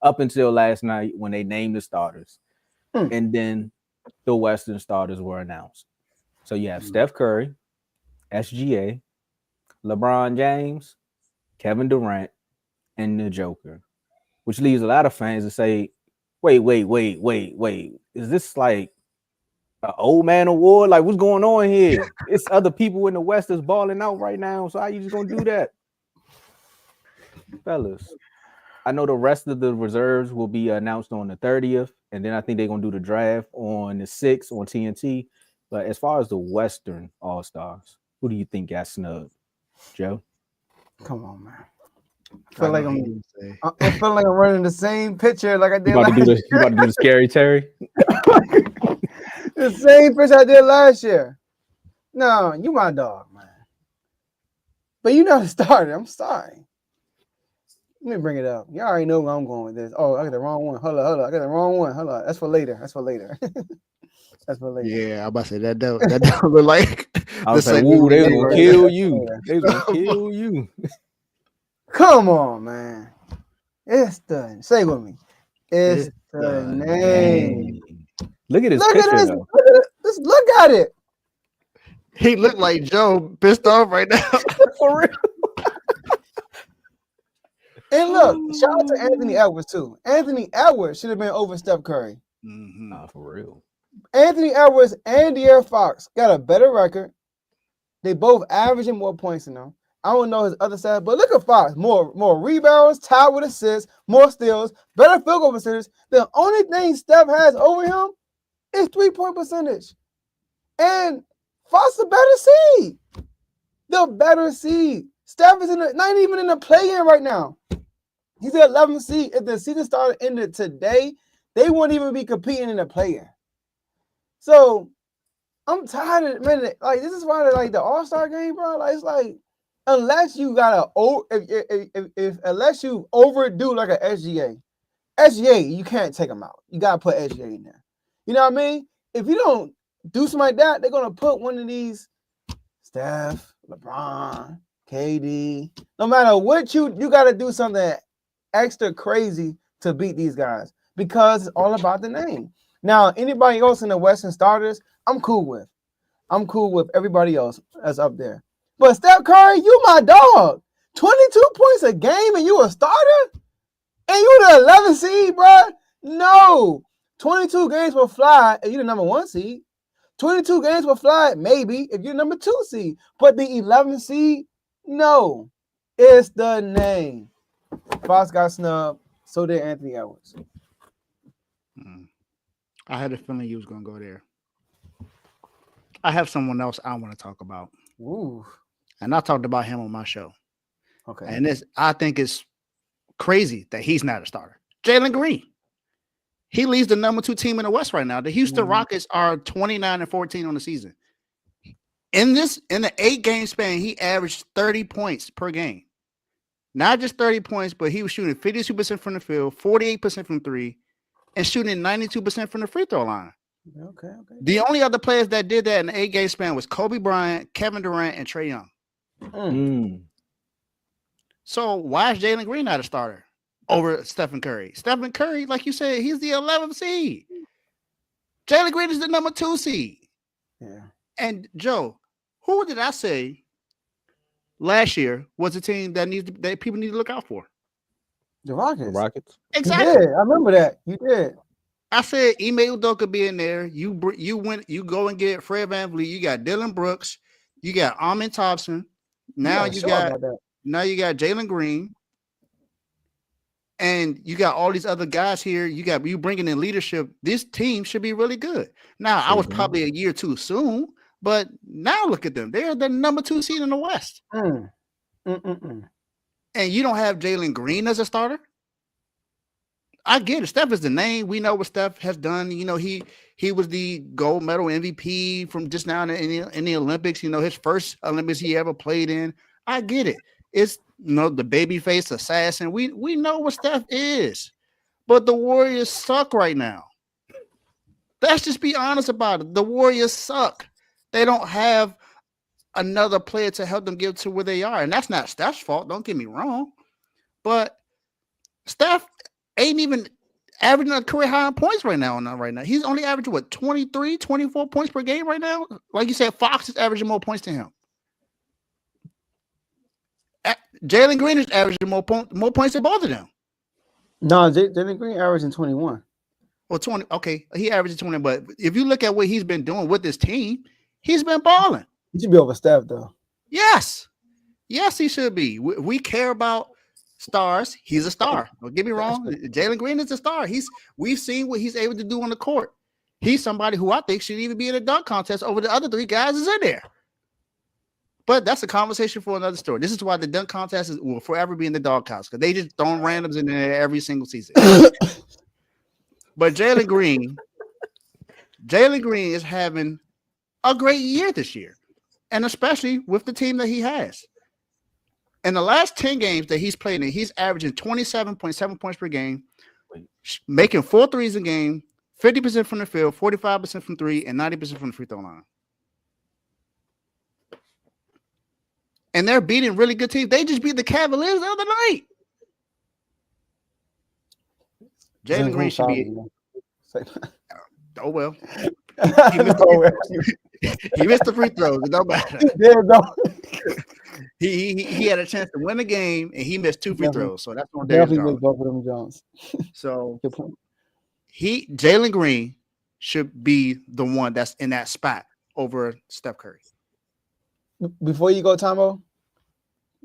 up until last night when they named the starters. Hmm. And then the Western starters were announced. So you have Steph Curry, SGA, LeBron James, Kevin Durant, and the Joker, which leaves a lot of fans to say, wait. Is this like an old man award? Like, what's going on here? It's other people in the West that's balling out right now. So how you just gonna do that? Fellas, I know the rest of the reserves will be announced on the 30th, and then I think they're gonna do the draft on the 6th on TNT. But as far as the Western All Stars, who do you think got snubbed, Joe? Come on, man. I feel like I feel like I'm running the same picture like I You did about to last do the year. you about to do the scary Terry? The same picture I did last year. No, you my dog, man. But you not started. I'm sorry. Let me bring it up. You already know where I'm going with this. Oh, I got the wrong one. Hold on. I got the wrong one. Hold on. That's for later. That's for later. Yeah, I'm about to say that don't look like I was the like, same "Woo, they was movie gonna right kill there. you. They was gonna kill you." Come on, man. It's the say with me. It's the name. Look at his Look picture at this. though. Just look at it. He looked like Joe pissed off right now. For real. And look, shout out to Anthony Edwards too. Anthony Edwards should have been over Steph Curry. Nah, for real. Anthony Edwards and De'Aaron Fox got a better record. They both averaging more points than him. I don't know his other side, but look at Fox. More rebounds, tied with assists, more steals, better field goal percentage. The only thing Steph has over him is 3-point percentage. And Fox is a better seed. The better seed. Steph is not even in the play-in right now. He's the 11th seed. If the season started ended today, they wouldn't even be competing in the play-in. So I'm tired of man. Like this is why like the All-Star game, bro. Like it's like unless you gotta unless you overdo like a SGA, you can't take them out. You gotta put SGA in there. You know what I mean? If you don't do something like that, they're gonna put one of these Steph, LeBron, KD. No matter what you gotta do something extra crazy to beat these guys because it's all about the name. Now, anybody else in the Western starters, I'm cool with. I'm cool with everybody else that's up there. But Steph Curry, you my dog. 22 points a game and you a starter? And you the 11th seed, bro? No. 22 games will fly if you're the number 1 seed. 22 games will fly maybe if you're number 2 seed. But the 11th seed, no. It's the name. Fox got snubbed. So did Anthony Edwards. I had a feeling you was gonna go there. I have someone else I want to talk about. Ooh. And I talked about him on my show. Okay. And I think it's crazy that he's not a starter. Jalen Green. He leads the number 2 team in the West right now. The Houston Rockets are 29-14 on the season. In the 8-game span, he averaged 30 points per game. Not just 30 points, but he was shooting 52% from the field, 48% from 3, and shooting 92% from the free throw line. Okay. The only other players that did that in the 8-game span was Kobe Bryant, Kevin Durant, and Trae Young. So why is Jalen Green not a starter over Stephen Curry? Stephen Curry, like you said, he's the 11th seed. Jalen Green is the number 2 seed. Yeah. And Joe, who did I say last year was a team that people need to look out for? The Rockets. Exactly. You did. I remember that. You did. I said Ime Udoka be in there. You go and get Fred VanVleet. You got Dylan Brooks. You got Amin Thompson. Now you got Jalen Green. And you got all these other guys here. You bringing in leadership. This team should be really good. Now, I was probably a year too soon, but now look at them. They're the number 2 seed in the West. And you don't have Jalen Green as a starter? I get it. Steph is the name. We know what Steph has done. You know, he was the gold medal MVP from just now in the Olympics. You know, his first Olympics he ever played in. I get it. It's the babyface assassin. We know what Steph is, but the Warriors suck right now. Let's just be honest about it. The Warriors suck. They don't have another player to help them get to where they are, and that's not Steph's fault. Don't get me wrong, but Steph ain't even averaging a career high in points right now. He's only averaging what 23, 24 points per game right now. Like you said, Fox is averaging more points than him. Jalen Green is averaging more points than both of them. No, Jalen Green averaging 21. Well, 20. Okay, he averages 20. But if you look at what he's been doing with this team, he's been balling. He should be over Steph though. Yes, he should be. We care about stars. He's a star. Don't get me wrong. Jalen Green is a star. We've seen what he's able to do on the court. He's somebody who I think should even be in a dunk contest over the other three guys is in there. But that's a conversation for another story. This is why the dunk contest will forever be in the doghouse because they just throwing randoms in there every single season. But Jalen Green is having a great year this year, and especially with the team that he has. In the last 10 games that he's played in, he's averaging 27.7 points per game, making 4 threes a game, 50% from the field, 45% from three, and 90% from the free throw line. And they're beating really good teams. They just beat the Cavaliers the other night. Jalen Green should be. Oh well. He missed the free throws. It don't matter. He had a chance to win the game, and he missed 2 free throws. So that's on Darius Garland. Both of them Jones. So Jalen Green should be the one that's in that spot over Steph Curry. Before you go, Tomo,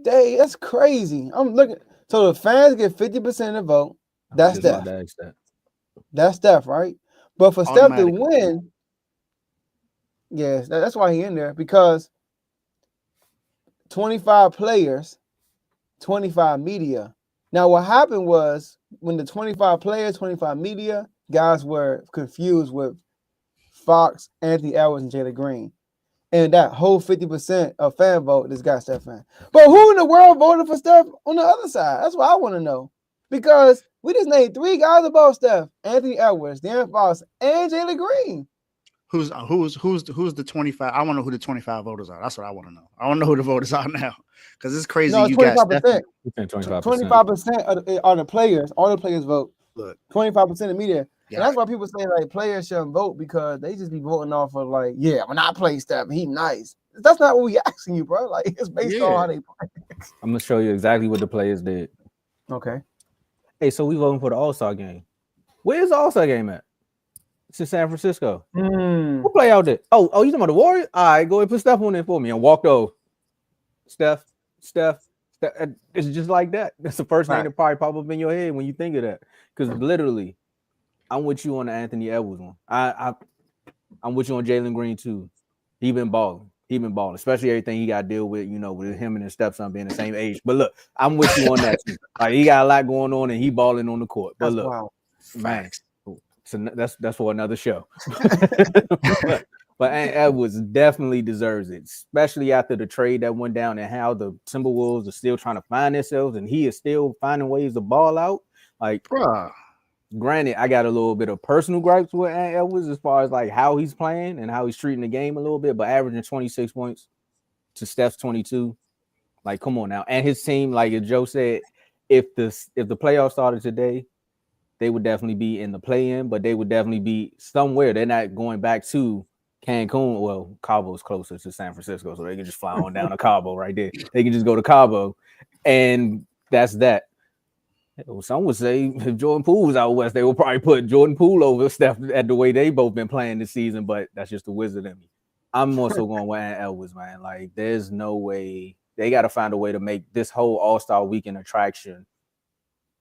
dang, that's crazy. I'm looking. So the fans get 50% of the vote. That's Steph. That's Steph, right? But for Steph to win, yes, that's why he's in there because 25 players, 25 media. Now, what happened was when the 25 players, 25 media guys were confused with Fox, Anthony Edwards, and Jalen Green. And that whole 50% of fan vote, this guy Steph fan. But who in the world voted for Steph on the other side? That's what I want to know. Because we just named 3 guys above Steph: Anthony Edwards, De'Aaron Fox, and Jalen Green. Who's the 25? I want to know who the 25 voters are. That's what I want to know. I want to know who the voters are now. Because it's crazy. No, you 25%. got 25% are the players. All the players vote. Look, 25% of media. Yeah. And that's why people say like players shouldn't vote because they just be voting off of like, yeah, when I play Steph, he nice. That's not what we asking you, bro. Like it's based on how they play. I'm gonna show you exactly what the players did. Okay. Hey, so we voting for the All-Star game. Where's the All-Star game at? It's in San Francisco. Who play out there? Oh, you talking about the Warriors? All right, go ahead and put Steph on there for me and walk over. Steph. It's just like that. That's the first thing that probably pop up in your head when you think of that. Because literally, I'm with you on the Anthony Edwards one. I'm with you on Jalen Green too. He been balling, especially everything he got to deal with, with him and his stepson being the same age. But look, I'm with you on that too. Like he got a lot going on and he balling on the court. But that's look, man, so that's for another show. But Edwards definitely deserves it, especially after the trade that went down and how the Timberwolves are still trying to find themselves and he is still finding ways to ball out. Like, granted, I got a little bit of personal gripes with Edwards as far as like how he's playing and how he's treating the game a little bit, but averaging 26 points to Steph's 22, like, come on now. And his team, like Joe said, if the playoffs started today, they would definitely be in the play-in, but they would definitely be somewhere. They're not going back to Cancun. Well, Cabo's closer to San Francisco, so they can just fly on down to Cabo right there. They can just go to Cabo, and that's that. Some would say if Jordan Poole was out west, they would probably put Jordan Poole over Steph at the way they both been playing this season, but that's just the wizard in me. I'm also going with Edwards, man. Like, there's no way. They got to find a way to make this whole All-Star Weekend attraction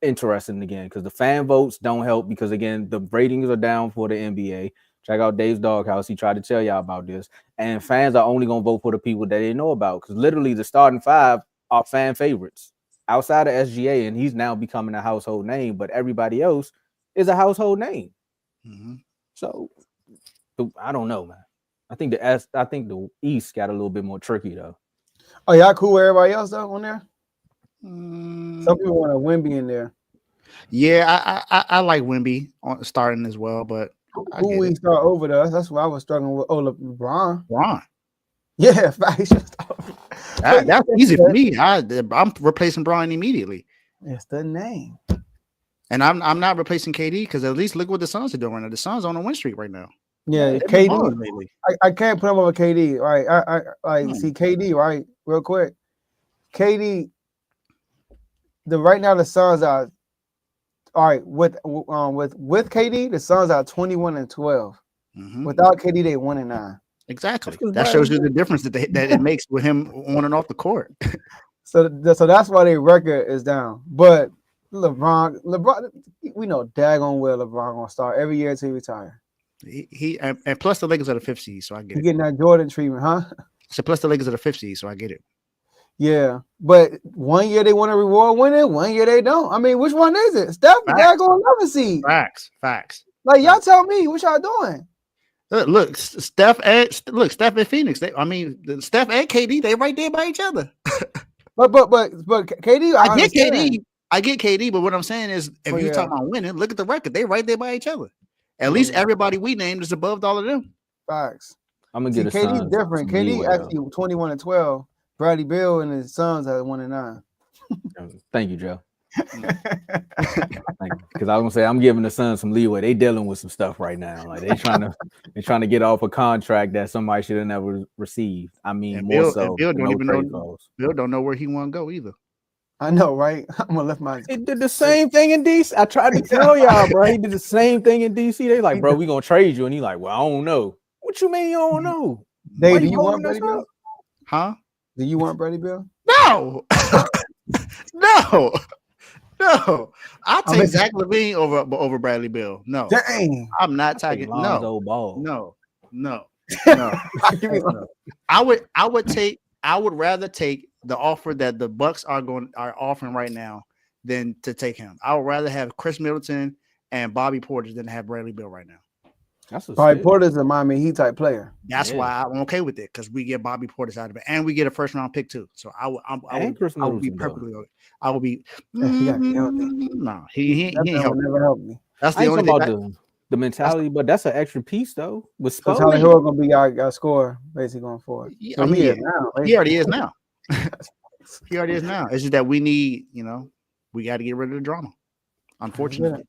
interesting again, because the fan votes don't help because, again, the ratings are down for the NBA. Check out Dave's Doghouse. He tried to tell y'all about this. And fans are only going to vote for the people that they know about because literally the starting 5 are fan favorites outside of SGA, and he's now becoming a household name, but everybody else is a household name. Mm-hmm. So I don't know, man. I think the East got a little bit more tricky though. Oh, y'all cool with everybody else though on there? Some people want a Wemby in there. Yeah, I like Wemby starting as well, but who we start over though? That's what I was struggling with. Oh, LeBron. Yeah, that's easy for me. I'm replacing Bron immediately. It's the name. And I'm not replacing KD because at least look what the Suns are doing right now. The Suns on a win streak right now. Yeah, They've been KD. balling lately. I can't put him over KD. Right. I Hmm. see KD, right? Real quick. KD, right now the Suns are all right with KD, the Suns are 21-12. Mhm. Without KD, they 1-9. Exactly. That's 'cause That shows you the difference that it makes with him on and off the court. So that's why their record is down. But LeBron, we know daggone well LeBron gonna start every year until he retire. He and plus the Lakers are the 5th seed, so I get He it. getting that Jordan treatment, huh? So plus the Lakers are the 5th seed, so I get it. Yeah, but 1 year they want to reward winning, 1 year they don't. I mean, which one is it? Steph gotta go 11 seed. Facts. Like y'all tell me what y'all doing. Look, Steph and Phoenix. Steph and KD, they right there by each other. But KD, I get understand. KD. I get KD, but what I'm saying is, if you're Yeah. talking about winning, look at the record. They right there by each other. At least everybody we named is above all of them. Facts. I'm gonna See, get a KD Suns different. some KD leeway, actually 21-12. Bradley Beal and his sons at 1-9. Thank you, Joe. Because I was gonna say I'm giving the Suns some leeway. They dealing with some stuff right now. Like they trying to get off a contract that somebody should have never received. I mean, And more Bill, so. and Bill don't no even trade know. calls. Bill don't know where he want to go either. I know, right? I'm gonna lift my. He did the same thing in DC. I tried to tell y'all, bro. He did the same thing in DC. They like, bro, we gonna trade you, and he like, well, I don't know. What you mean you don't know? Dave, Why do you you want holding us Bradley Beal? up? Huh? Do you want Bradley Beal? No. No. I'll I'm take in- Zach LaVine over Bradley Beal. No. Dang. I'm not Take taking Lonzo Ball. No. Give me No. I would rather take the offer that the Bucks are offering right now than to take him. I would rather have Chris Middleton and Bobby Portis than have Bradley Beal right now. That's a Bobby steal. Porter's a Miami Heat type player. That's Yeah. why I'm okay with it, because we get Bobby Portis out of it, and we get a first round pick too. So I And Chris would be Middleton, though. perfectly okay. I would be. He got healthy. No, he ain't That man will helping. never help me. That's I the ain't only talking thing. about the mentality, but that's an extra piece though. With So Tyler Spo, Hill gonna be our scorer basically going forward. I Well, mean, he is yeah, now. Right? he already is now. He already is now. It's just that we need, we got to get rid of the drama. Unfortunately,